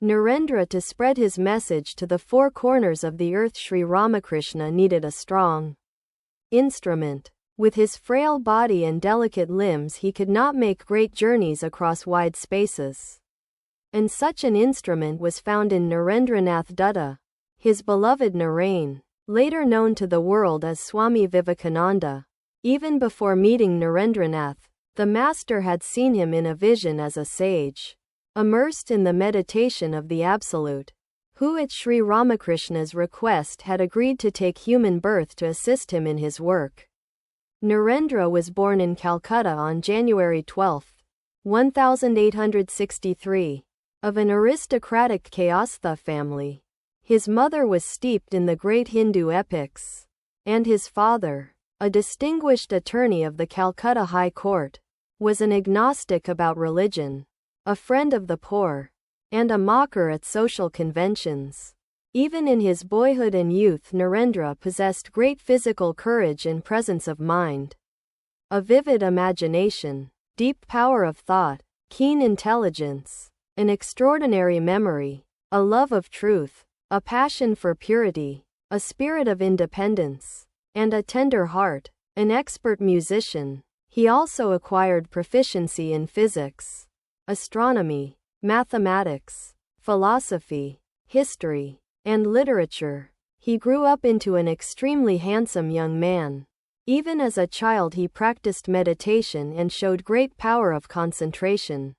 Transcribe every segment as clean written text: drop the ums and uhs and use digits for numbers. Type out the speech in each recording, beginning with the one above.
Narendra to spread his message to the four corners of the earth. Sri Ramakrishna needed a strong instrument. With his frail body and delicate limbs he could not make great journeys across wide spaces. And such an instrument was found in Narendranath Dutta, his beloved Narain, later known to the world as Swami Vivekananda. Even before meeting Narendranath, the master had seen him in a vision as a sage, immersed in the meditation of the Absolute, who at Sri Ramakrishna's request had agreed to take human birth to assist him in his work. Narendra was born in Calcutta on January 12, 1863, of an aristocratic Kayastha family. His mother was steeped in the great Hindu epics, and his father, a distinguished attorney of the Calcutta High Court, was an agnostic about religion, a friend of the poor, and a mocker at social conventions. Even in his boyhood and youth, Narendra possessed great physical courage and presence of mind, a vivid imagination, deep power of thought, keen intelligence, an extraordinary memory, a love of truth, a passion for purity, a spirit of independence, and a tender heart. An expert musician, he also acquired proficiency in physics, astronomy, mathematics, philosophy, history, and literature. He grew up into an extremely handsome young man. Even as a child he practiced meditation and showed great power of concentration.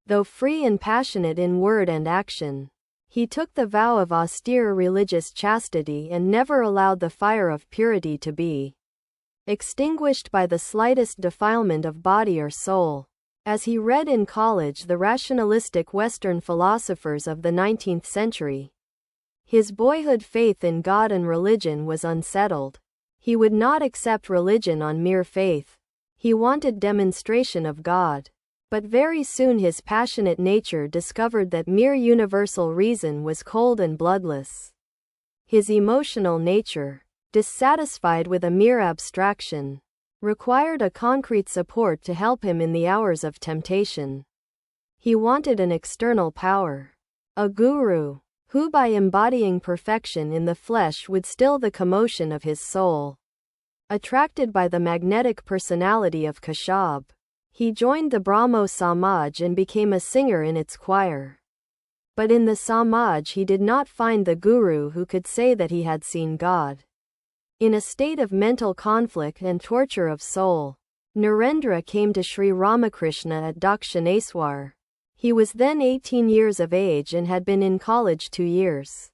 Though free and passionate in word and action, he took the vow of austere religious chastity and never allowed the fire of purity to be extinguished by the slightest defilement of body or soul. As he read in college the rationalistic Western philosophers of the 19th century, his boyhood faith in God and religion was unsettled. He would not accept religion on mere faith. He wanted demonstration of God. But very soon his passionate nature discovered that mere universal reason was cold and bloodless. His emotional nature, dissatisfied with a mere abstraction, required a concrete support to help him in the hours of temptation. He wanted an external power, a guru, who by embodying perfection in the flesh would still the commotion of his soul. Attracted by the magnetic personality of Kashab, he joined the Brahmo Samaj and became a singer in its choir. But in the Samaj he did not find the guru who could say that he had seen God. In a state of mental conflict and torture of soul, Narendra came to Sri Ramakrishna at Dakshineswar. He was then 18 years of age and had been in college 2 years.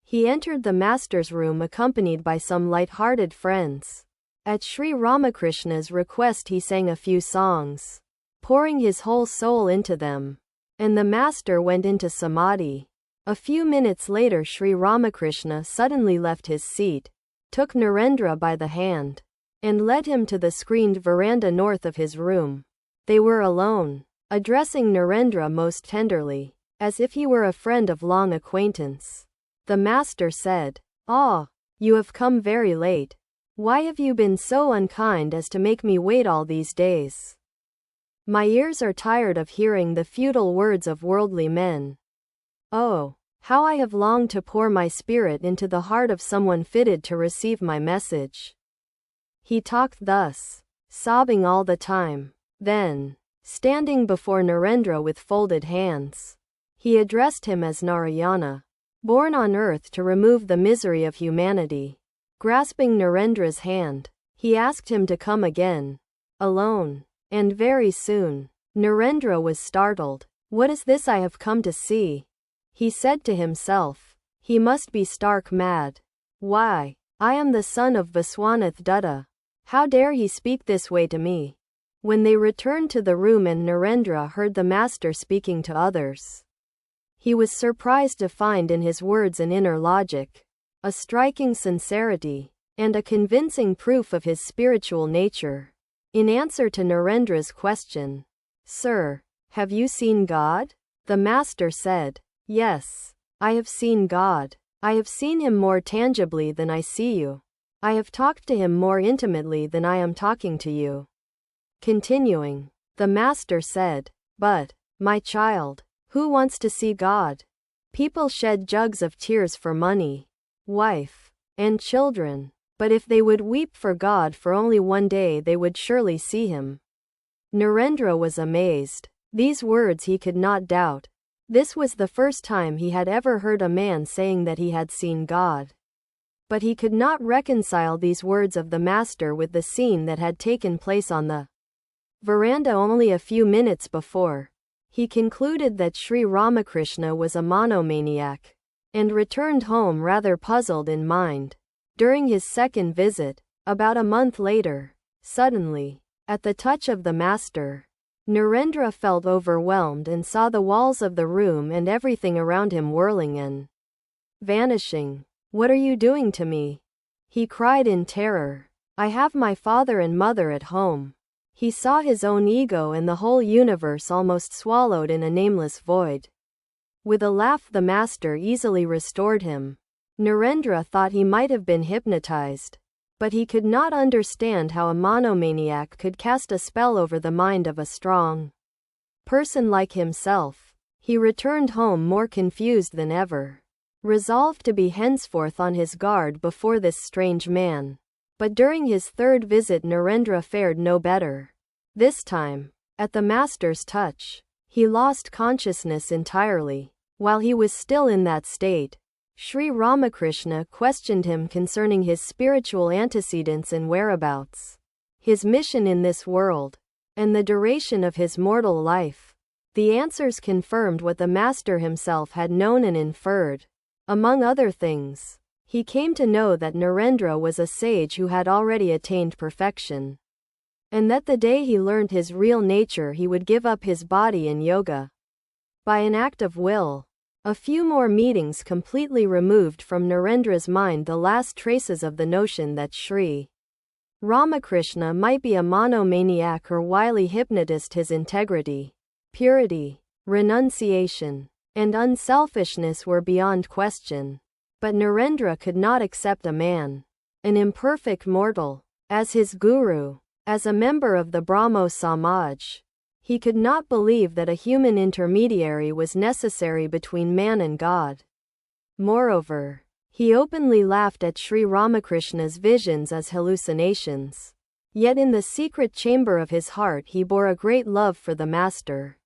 He entered the master's room accompanied by some light-hearted friends. At Sri Ramakrishna's request he sang a few songs, pouring his whole soul into them, and the master went into samadhi. A few minutes later Sri Ramakrishna suddenly left his seat, took Narendra by the hand, and led him to the screened veranda north of his room. They were alone. Addressing Narendra most tenderly, as if he were a friend of long acquaintance, the master said, "Ah, you have come very late. Why have you been so unkind as to make me wait all these days? My ears are tired of hearing the futile words of worldly men. Oh, how I have longed to pour my spirit into the heart of someone fitted to receive my message." He talked thus, sobbing all the time. Then, standing before Narendra with folded hands, he addressed him as Narayana, born on earth to remove the misery of humanity. Grasping Narendra's hand, he asked him to come again, alone, and very soon. Narendra was startled. "What is this I have come to see?" he said to himself. He must be stark mad. Why, I am the son of Viswanath Dutta. How dare he speak this way to me? When they returned to the room and Narendra heard the master speaking to others, he was surprised to find in his words an inner logic, a striking sincerity, and a convincing proof of his spiritual nature. In answer to Narendra's question, "Sir, have you seen God?" the master said, "Yes, I have seen God. I have seen him more tangibly than I see you. I have talked to him more intimately than I am talking to you." Continuing, the master said, "But, my child, who wants to see God? People shed jugs of tears for money, wife, and children. But if they would weep for God for only one day, they would surely see him. Narendra was amazed. These words he could not doubt. This was the first time he had ever heard a man saying that he had seen God. But he could not reconcile these words of the Master with the scene that had taken place on the veranda only a few minutes before. He concluded that Sri Ramakrishna was a monomaniac, and returned home rather puzzled in mind. During his second visit, about a month later, suddenly, at the touch of the Master, Narendra felt overwhelmed and saw the walls of the room and everything around him whirling and vanishing. "What are you doing to me?" he cried in terror. "I have my father and mother at home." He saw his own ego and the whole universe almost swallowed in a nameless void. With a laugh, the Master easily restored him. Narendra thought he might have been hypnotized, but he could not understand how a monomaniac could cast a spell over the mind of a strong person like himself. He returned home more confused than ever, resolved to be henceforth on his guard before this strange man. But during his third visit, Narendra fared no better. This time, at the Master's touch, he lost consciousness entirely. While he was still in that state, Sri Ramakrishna questioned him concerning his spiritual antecedents and whereabouts, his mission in this world, and the duration of his mortal life. The answers confirmed what the Master himself had known and inferred. Among other things, he came to know that Narendra was a sage who had already attained perfection, and that the day he learned his real nature he would give up his body in yoga. By an act of will, a few more meetings completely removed from Narendra's mind the last traces of the notion that Sri Ramakrishna might be a monomaniac or wily hypnotist. His integrity, purity, renunciation, and unselfishness were beyond question. But Narendra could not accept a man, an imperfect mortal, as his guru, as a member of the Brahmo Samaj. He could not believe that a human intermediary was necessary between man and God. Moreover, he openly laughed at Sri Ramakrishna's visions as hallucinations. Yet in the secret chamber of his heart he bore a great love for the Master.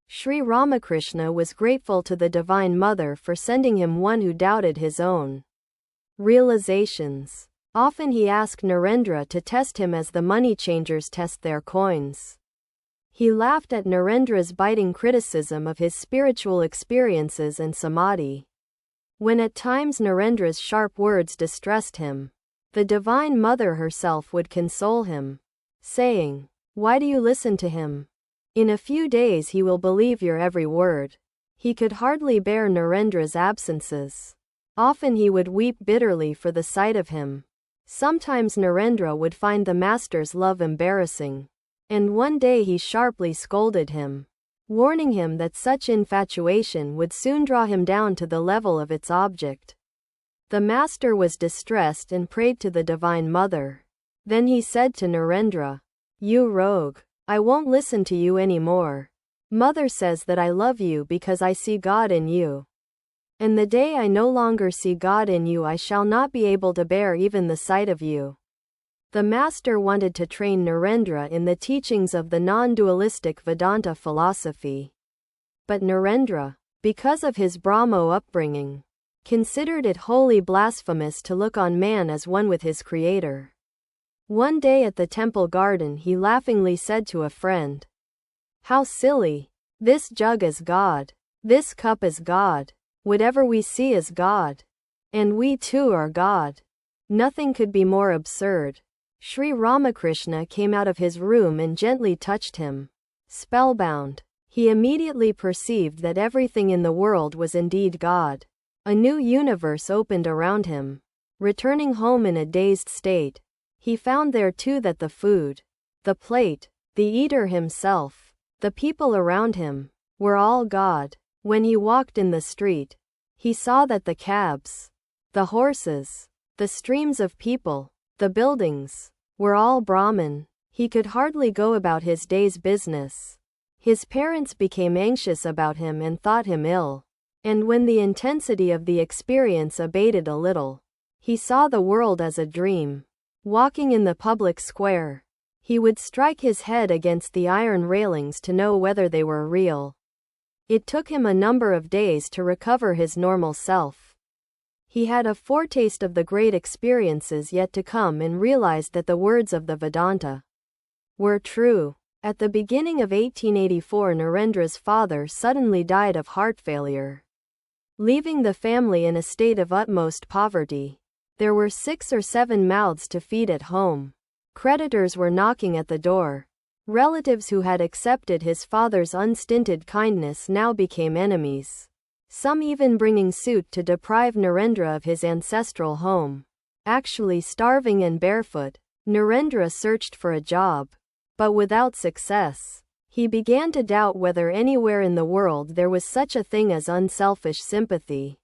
Sri Ramakrishna was grateful to the Divine Mother for sending him one who doubted his own realizations. Often he asked Narendra to test him as the money changers test their coins. He laughed at Narendra's biting criticism of his spiritual experiences and samadhi. When at times Narendra's sharp words distressed him, the Divine Mother herself would console him, saying, "Why do you listen to him? In a few days he will believe your every word." He could hardly bear Narendra's absences. Often he would weep bitterly for the sight of him. Sometimes Narendra would find the Master's love embarrassing, and one day he sharply scolded him, warning him that such infatuation would soon draw him down to the level of its object. The Master was distressed and prayed to the Divine Mother. Then he said to Narendra, "You rogue, I won't listen to you anymore. Mother says that I love you because I see God in you. And the day I no longer see God in you, I shall not be able to bear even the sight of you." The Master wanted to train Narendra in the teachings of the non-dualistic Vedanta philosophy. But Narendra, because of his Brahmo upbringing, considered it wholly blasphemous to look on man as one with his Creator. One day at the temple garden he laughingly said to a friend, "How silly! This jug is God. This cup is God. Whatever we see is God. And we too are God." Nothing could be more absurd. Sri Ramakrishna came out of his room and gently touched him. Spellbound, he immediately perceived that everything in the world was indeed God. A new universe opened around him. Returning home in a dazed state, he found there too that the food, the plate, the eater himself, the people around him, were all God. When he walked in the street, he saw that the cabs, the horses, the streams of people, the buildings, were all Brahman. He could hardly go about his day's business. His parents became anxious about him and thought him ill. And when the intensity of the experience abated a little, he saw the world as a dream. Walking in the public square, he would strike his head against the iron railings to know whether they were real. It took him a number of days to recover his normal self. He had a foretaste of the great experiences yet to come and realized that the words of the Vedanta were true. At the beginning of 1884, Narendra's father suddenly died of heart failure, leaving the family in a state of utmost poverty. There were 6 or 7 mouths to feed at home. Creditors were knocking at the door. Relatives who had accepted his father's unstinted kindness now became enemies, some even bringing suit to deprive Narendra of his ancestral home. Actually starving and barefoot, Narendra searched for a job, but without success. He began to doubt whether anywhere in the world there was such a thing as unselfish sympathy.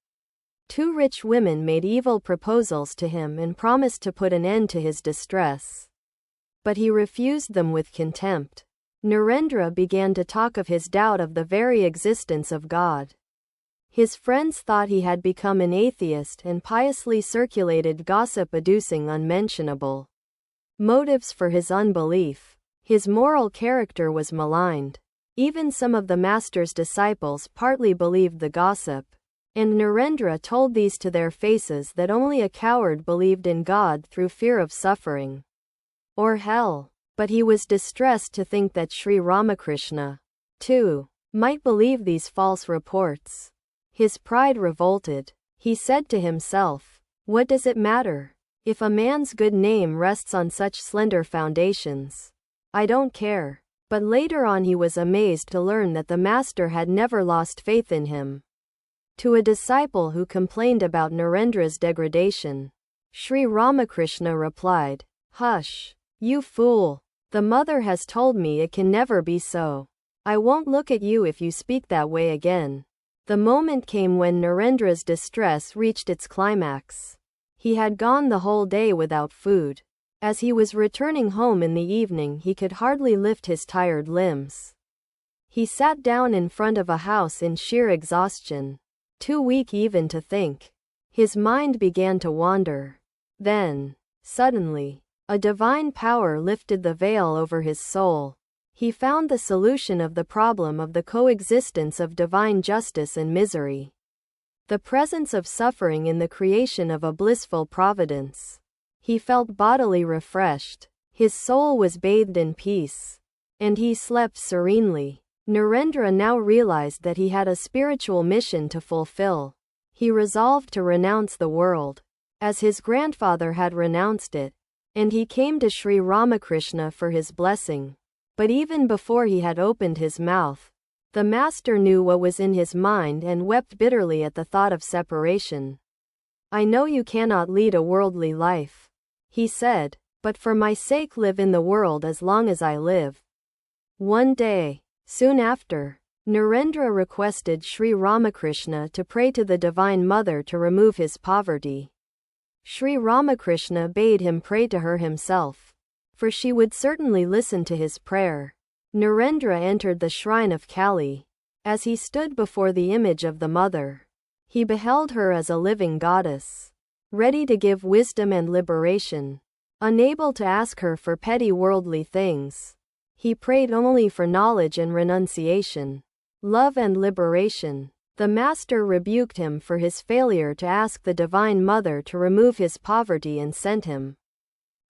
2 rich women made evil proposals to him and promised to put an end to his distress, but he refused them with contempt. Narendra began to talk of his doubt of the very existence of God. His friends thought he had become an atheist and piously circulated gossip adducing unmentionable motives for his unbelief. His moral character was maligned. Even some of the master's disciples partly believed the gossip, and Narendra told these to their faces that only a coward believed in God through fear of suffering or hell. But he was distressed to think that Sri Ramakrishna, too, might believe these false reports. His pride revolted. He said to himself, "What does it matter? If a man's good name rests on such slender foundations, I don't care." But later on he was amazed to learn that the master had never lost faith in him. To a disciple who complained about Narendra's degradation, Sri Ramakrishna replied, "Hush, you fool. The mother has told me it can never be so. I won't look at you if you speak that way again." The moment came when Narendra's distress reached its climax. He had gone the whole day without food. As he was returning home in the evening, he could hardly lift his tired limbs. He sat down in front of a house in sheer exhaustion, too weak even to think. His mind began to wander. Then, suddenly, a divine power lifted the veil over his soul. He found the solution of the problem of the coexistence of divine justice and misery, the presence of suffering in the creation of a blissful providence. He felt bodily refreshed. His soul was bathed in peace, and he slept serenely. Narendra now realized that he had a spiritual mission to fulfill. He resolved to renounce the world, as his grandfather had renounced it, and he came to Sri Ramakrishna for his blessing. But even before he had opened his mouth, the master knew what was in his mind and wept bitterly at the thought of separation. "I know you cannot lead a worldly life," he said, "but for my sake live in the world as long as I live." One day, soon after, Narendra requested Sri Ramakrishna to pray to the Divine Mother to remove his poverty. Sri Ramakrishna bade him pray to her himself, for she would certainly listen to his prayer. Narendra entered the shrine of Kali. As he stood before the image of the mother, he beheld her as a living goddess, ready to give wisdom and liberation, unable to ask her for petty worldly things. He prayed only for knowledge and renunciation, love and liberation. The master rebuked him for his failure to ask the Divine Mother to remove his poverty and sent him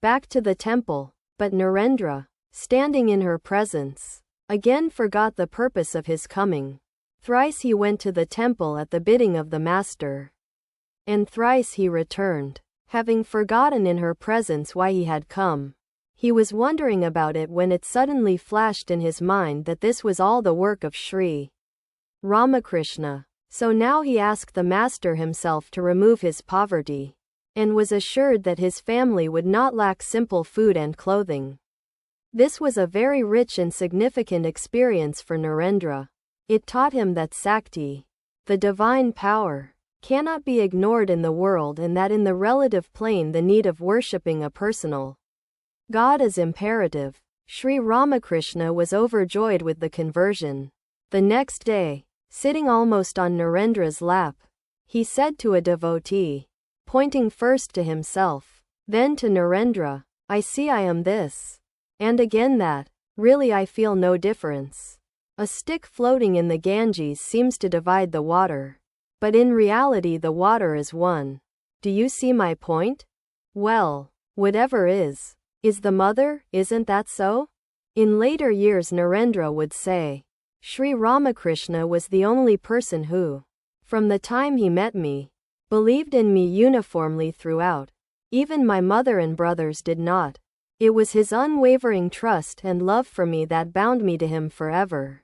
back to the temple. But Narendra, standing in her presence, again forgot the purpose of his coming. Thrice he went to the temple at the bidding of the master, and thrice he returned, having forgotten in her presence why he had come. He was wondering about it when it suddenly flashed in his mind that this was all the work of Sri Ramakrishna. So now he asked the master himself to remove his poverty, and was assured that his family would not lack simple food and clothing. This was a very rich and significant experience for Narendra. It taught him that Sakti, the divine power, cannot be ignored in the world, and that in the relative plane the need of worshipping a personal God is imperative. Sri Ramakrishna was overjoyed with the conversion. The next day, Sitting almost on Narendra's lap, he said to a devotee, pointing first to himself, then to Narendra, "I see I am this. And again that. Really I feel no difference. A stick floating in the Ganges seems to divide the water. But in reality the water is one. Do you see my point? Well, whatever is the mother, isn't that so?" In later years Narendra would say, "Sri Ramakrishna was the only person who, from the time he met me, believed in me uniformly throughout. Even my mother and brothers did not. It was his unwavering trust and love for me that bound me to him forever."